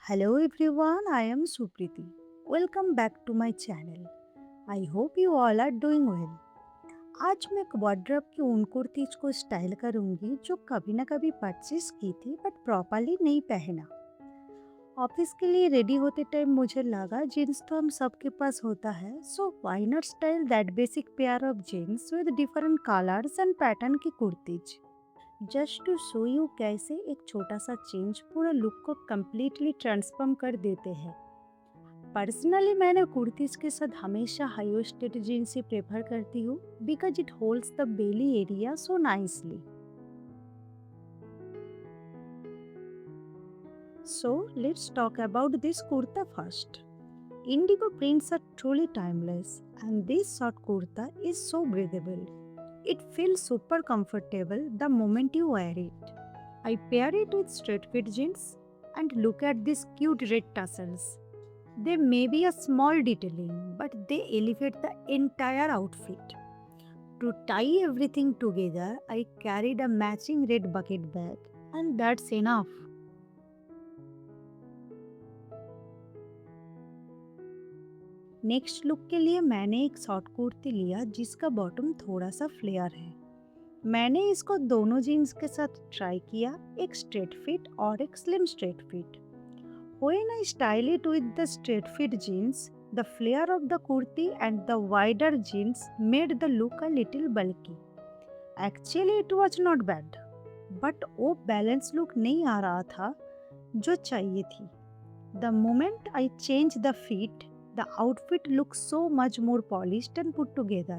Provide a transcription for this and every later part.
Hello everyone, I am Supriti. Welcome back to my channel. I hope you all are doing well. आज मैं wardrobe की उन कुर्तीज को style करूंगी जो कभी ना कभी परचेस की थी बट प्रॉपरली नहीं पहना। ऑफिस के लिए रेडी होते टाइम मुझे लगा जीन्स तो हम सबके पास होता है, so why not style that basic pair of jeans with different colours and pattern की kurtis. Just to show you कैसे एक छोटा सा चेंज पूरा लुक को कम्प्लीटली ट्रांसफॉर्म कर देते हैं। पर्सनली मैंने कुर्तीज़ के साथ हमेशा हाई वेस्टेड जीन्स ही प्रेफर करती हूँ because it holds the belly area so nicely. So let's talk about this kurta first. Indigo prints are truly timeless, and this short kurta is so breathable. It feels super comfortable the moment you wear it. I pair it with straight fit jeans and look at these cute red tassels. They may be a small detailing, but they elevate the entire outfit. To tie everything together, I carried a matching red bucket bag, and that's enough. Next look के लिए मैंने एक short kurti लिया जिसका bottom थोड़ा सा flare है। मैंने इसको दोनों जीन्स के साथ ट्राई किया, एक स्ट्रेट फिट और एक slim straight fit. When I style it with the straight fit jeans, the flare of the kurti and the wider jeans made the look a little bulky. Actually it was not bad, but वो balance look नहीं आ रहा था जो चाहिए थी। The moment I changed the fit, the outfit looks so much more polished and put together.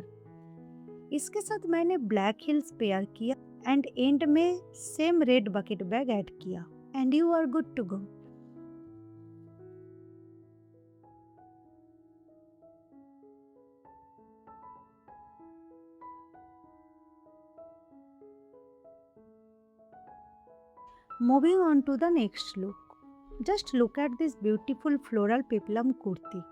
इसके साथ मैंने ब्लैक हिल्स पेयर किया एंड एंड में same red bucket bag add किया and you are good to go. Moving on to the next look. Just look at this beautiful floral peplum kurti.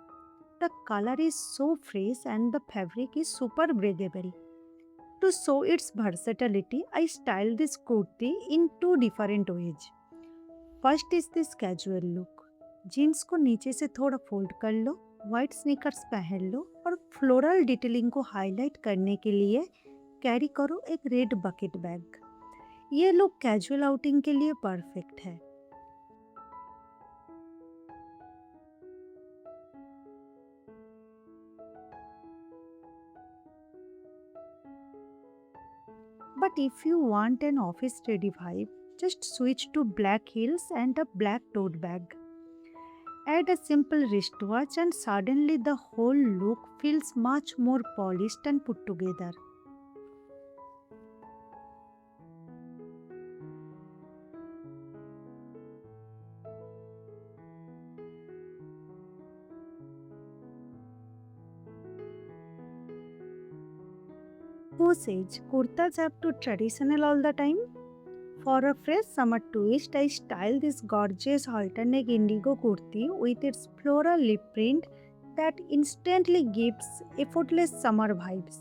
The color is so fresh and the fabric is super breathable. To show its versatility, I styled this kurti in two different ways. First is this casual look. Jeans को नीचे से थोड़ा fold कर लो, white sneakers पहन लो और floral detailing को highlight करने के लिए कैरी करो एक रेड बकेट बैग। ये लुक कैजुअल आउटिंग के लिए परफेक्ट है। But if you want an office ready vibe, just switch to black heels and a black tote bag. Add a simple wristwatch and suddenly the whole look feels much more polished and put together. Who says kurtas have to traditional all the time? For a fresh summer twist, I style this gorgeous alternate indigo kurti with its floral lip print that instantly gives effortless summer vibes.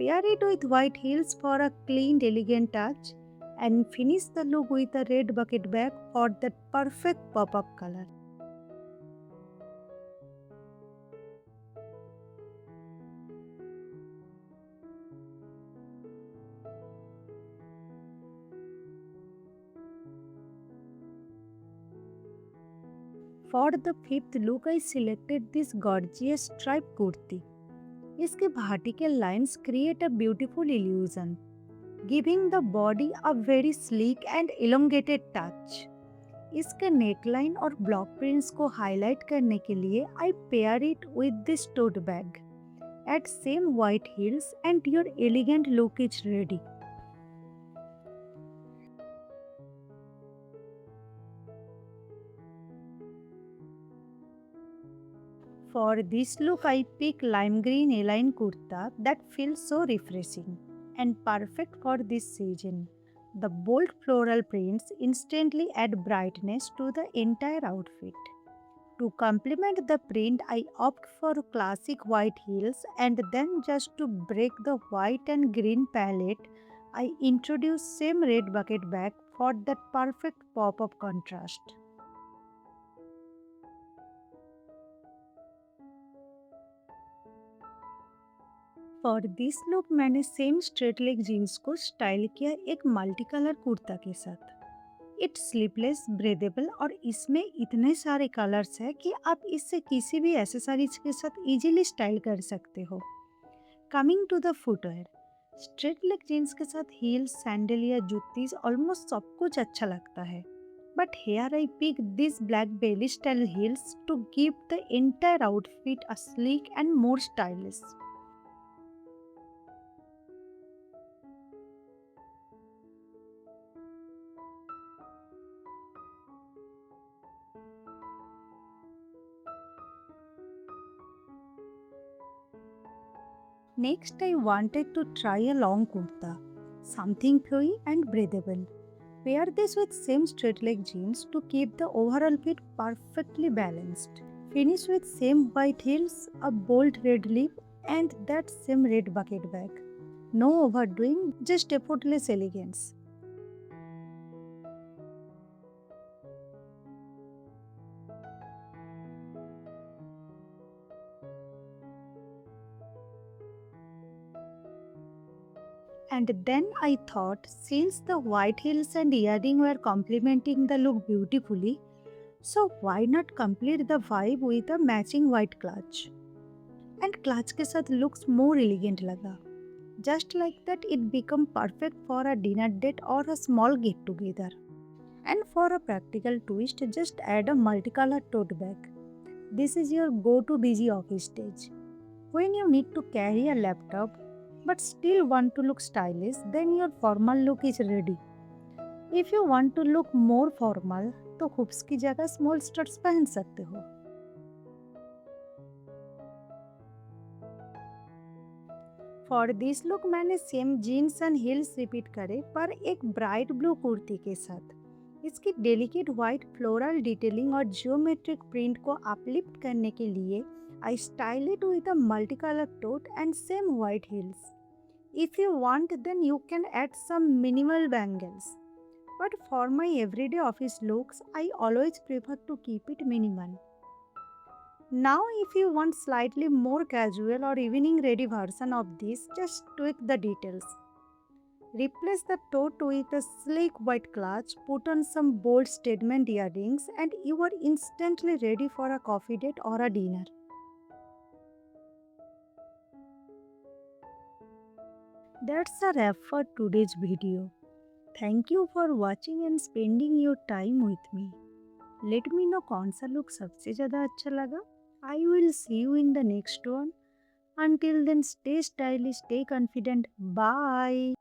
Pair it with white heels for a clean, elegant touch and finish the look with a red bucket bag for that perfect pop-up color. For the fifth look, I selected this gorgeous striped kurti. इसके भाटी के lines create a beautiful illusion, giving the body a very sleek and elongated touch. इसके neckline और block prints को highlight करने के लिए I pair it with this tote bag at same white heels and your elegant look is ready. For this look, I pick lime green A-line kurta that feels so refreshing and perfect for this season. The bold floral prints instantly add brightness to the entire outfit. To complement the print, I opt for classic white heels and then just to break the white and green palette, I introduce same red bucket bag for that perfect pop of contrast. For this look मैंने same straight leg jeans को style किया एक multi colour kurta के साथ। It's sleeveless, ब्रेदेबल और इसमें इतने सारे कलर्स हैं कि आप इससे किसी भी एसेसरीज के साथ इजीली स्टाइल कर सकते हो। Coming to the footwear, straight leg jeans के साथ हील्स, सैंडल या जूतीज ऑलमोस्ट सब कुछ अच्छा लगता है। But here I pick this black belly style heels to give the entire outfit a sleek and more stylish. Next, I wanted to try a long kurta, something flowy and breathable. Pair this with same straight leg jeans to keep the overall fit perfectly balanced. Finish with same white heels, a bold red lip, and that same red bucket bag. No overdoing, just effortless elegance. And then I thought, since the white heels and earring were complementing the look beautifully, so why not complete the vibe with a matching white clutch? And clutch के साथ looks more elegant लगा. Just like that, it become perfect for a dinner date or a small get together. And for a practical twist, just add a multicolored tote bag. This is your go-to busy office stage. When you need to carry a laptop but still want to look stylish, then your formal look is ready. If you want to look more formal, तो hoops की जगह small studs पहन सकते हो। For this look मैंने same jeans and heels repeat करे पर एक ब्राइट ब्लू कुर्ती के साथ। इसकी डेलिकेट वाइट फ्लोरल डिटेलिंग और जियोमेट्रिक प्रिंट को अपलिफ्ट करने के लिए I style it with a multi colour tote and same white heels. If you want then you can add some minimal bangles, but for my everyday office looks I always prefer to keep it minimal. Now if you want slightly more casual or evening ready version of this, just tweak the details. Replace the tote with a sleek white clutch, put on some bold statement earrings, and you are instantly ready for a coffee date or a dinner. That's a wrap for today's video. Thank you for watching and spending your time with me. Let me know कौन सा look सबसे ज़्यादा अच्छा लगा। I will see you in the next one. Until then, stay stylish, stay confident. Bye.